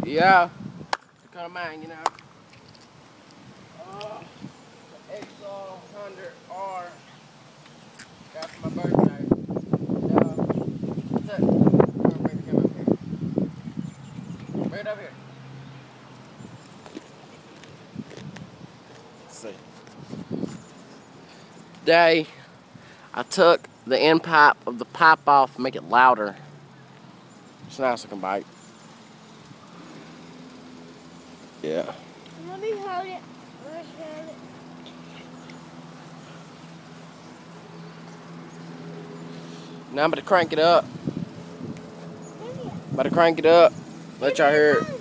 Yeah, it's kind of mine, you know. xr100r. Got for my birthday. What's up? Bring the camera up here. Bring it up here. Let's see. Today, I took the end pipe of the pipe off to make it louder. It's a nice looking bike. Yeah. Let me hold it. Let me hold it. Now I'm about to crank it up. About to crank it up. Let y'all hear it.